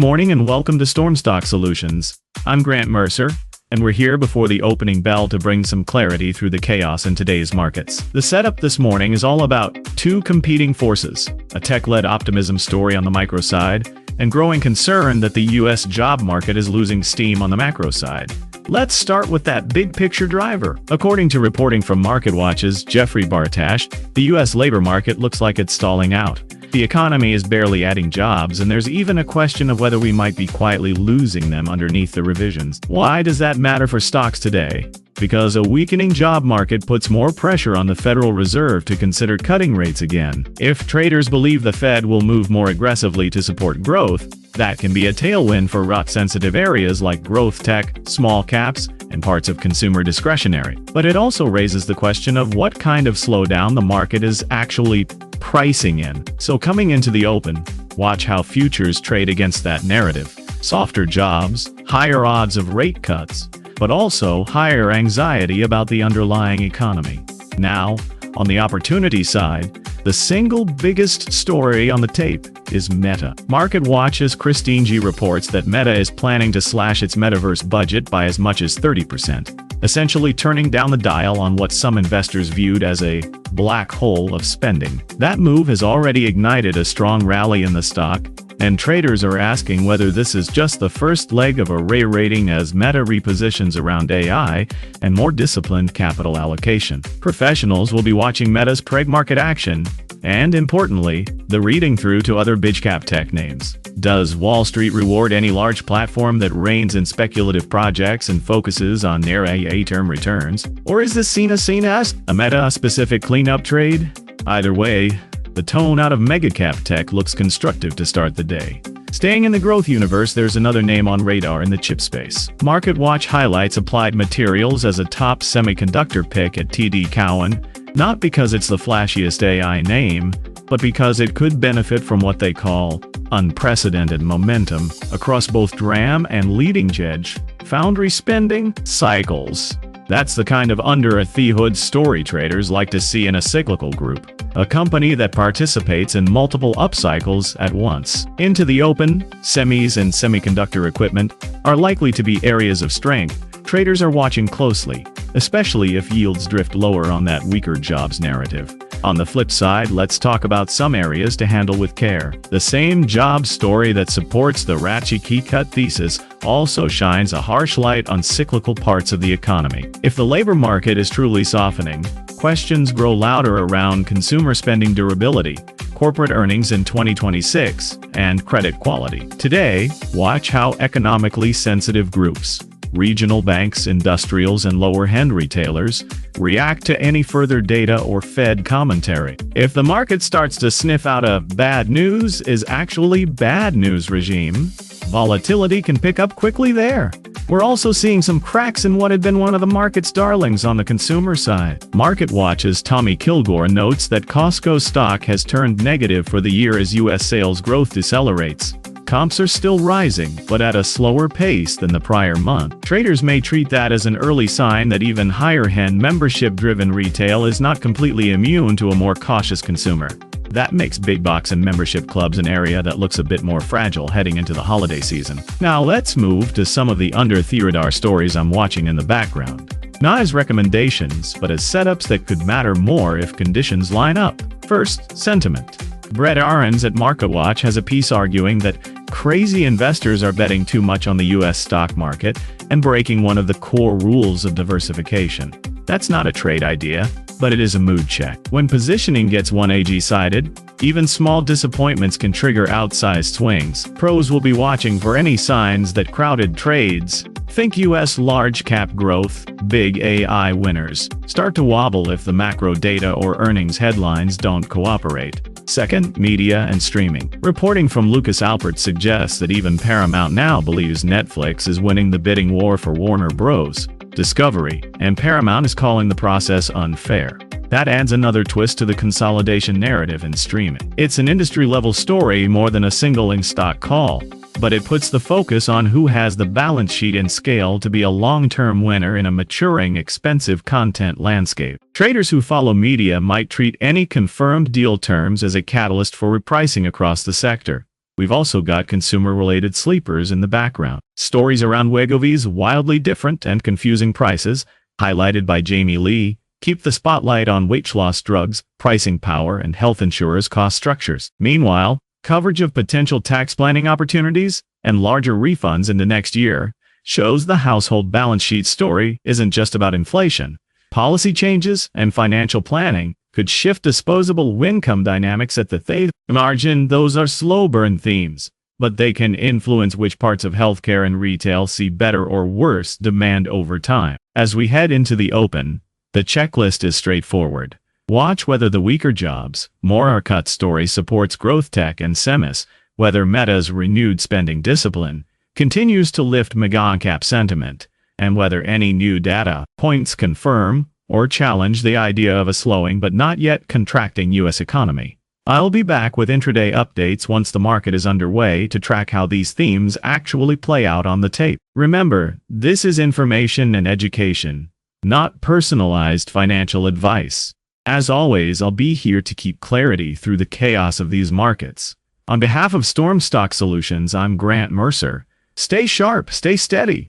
Morning and welcome to Storm Stock Solutions. I'm Grant Mercer, and we're here before the opening bell to bring some clarity through the chaos in today's markets. The setup this morning is all about two competing forces, a tech-led optimism story on the micro side, and growing concern that the U.S. job market is losing steam on the macro side. Let's start with that big-picture driver. According to reporting from MarketWatch's Jeffrey Bartash, the U.S. labor market looks like it's stalling out. The economy is barely adding jobs, and there's even a question of whether we might be quietly losing them underneath the revisions. Why does that matter for stocks today? Because a weakening job market puts more pressure on the Federal Reserve to consider cutting rates again. If traders believe the Fed will move more aggressively to support growth, that can be a tailwind for rate-sensitive areas like growth tech, small caps, and parts of consumer discretionary. But it also raises the question of what kind of slowdown the market is actually pricing in. So coming into the open, watch how futures trade against that narrative. Softer jobs, higher odds of rate cuts, but also higher anxiety about the underlying economy. Now, on the opportunity side, the single biggest story on the tape is Meta. MarketWatch's Christine G reports that Meta is planning to slash its metaverse budget by as much as 30%, essentially turning down the dial on what some investors viewed as a black hole of spending. That move has already ignited a strong rally in the stock, and traders are asking whether this is just the first leg of a re-rating as Meta repositions around AI and more disciplined capital allocation. Professionals will be watching Meta's preg-market action, and importantly, the reading through to other big-cap tech names. Does Wall Street reward any large platform that reins in speculative projects and focuses on near-term returns? Or is this seen as a Meta-specific cleanup trade? Either way, the tone out of mega-cap tech looks constructive to start the day. Staying in the growth universe, there's another name on radar in the chip space. MarketWatch highlights Applied Materials as a top semiconductor pick at TD Cowen, not because it's the flashiest AI name, but because it could benefit from what they call unprecedented momentum across both DRAM and leading-edge foundry spending cycles. That's the kind of under-the-hood story traders like to see in a cyclical group, a company that participates in multiple upcycles at once. Into the open, semis and semiconductor equipment are likely to be areas of strength traders are watching closely, especially if yields drift lower on that weaker jobs narrative. On the flip side, let's talk about some areas to handle with care. The same job story that supports the ratchet key cut thesis also shines a harsh light on cyclical parts of the economy. If the labor market is truly softening, questions grow louder around consumer spending durability, corporate earnings in 2026, and credit quality. Today, watch how economically sensitive groups, regional banks, industrials, and lower-end retailers react to any further data or Fed commentary. If the market starts to sniff out a bad news is actually bad news regime, volatility can pick up quickly there. We're also seeing some cracks in what had been one of the market's darlings on the consumer side. MarketWatch's Tommy Kilgore notes that Costco stock has turned negative for the year as U.S. sales growth decelerates. Comps are still rising, but at a slower pace than the prior month. Traders may treat that as an early sign that even higher-end membership-driven retail is not completely immune to a more cautious consumer. That makes big box and membership clubs an area that looks a bit more fragile heading into the holiday season. Now let's move to some of the under-the-radar stories I'm watching in the background. Not as recommendations, but as setups that could matter more if conditions line up. First, sentiment. Brett Ahrens at MarketWatch has a piece arguing that crazy investors are betting too much on the U.S. stock market and breaking one of the core rules of diversification. That's not a trade idea, but it is a mood check. When positioning gets 1AG-sided, even small disappointments can trigger outsized swings. Pros will be watching for any signs that crowded trades, think U.S. large-cap growth, big AI winners, start to wobble if the macro data or earnings headlines don't cooperate. Second, media and streaming. Reporting from Lucas Alpert suggests that even Paramount now believes Netflix is winning the bidding war for Warner Bros. Discovery, and Paramount is calling the process unfair. That adds another twist to the consolidation narrative in streaming. It's an industry-level story more than a single stock call, but it puts the focus on who has the balance sheet and scale to be a long-term winner in a maturing, expensive content landscape. Traders who follow media might treat any confirmed deal terms as a catalyst for repricing across the sector. we've also got consumer-related sleepers in the background. Stories around Wegovy's wildly different and confusing prices, highlighted by Jamie Lee, keep the spotlight on weight loss drugs, pricing power, and health insurers' cost structures. Meanwhile, coverage of potential tax planning opportunities and larger refunds into next year shows the household balance sheet story isn't just about inflation. Policy changes and financial planning could shift disposable income dynamics at the margin. Those are slow burn themes, but they can influence which parts of healthcare and retail see better or worse demand over time. As we head into the open, the checklist is straightforward. Watch whether the weaker jobs, more are cut story supports growth tech and semis, whether Meta's renewed spending discipline continues to lift mega-cap sentiment, and whether any new data points confirm or challenge the idea of a slowing but not yet contracting U.S. economy. I'll be back with intraday updates once the market is underway to track how these themes actually play out on the tape. Remember, this is information and education, not personalized financial advice. As always, I'll be here to keep clarity through the chaos of these markets. On behalf of Storm Stock Solutions, I'm Grant Mercer. Stay sharp, stay steady.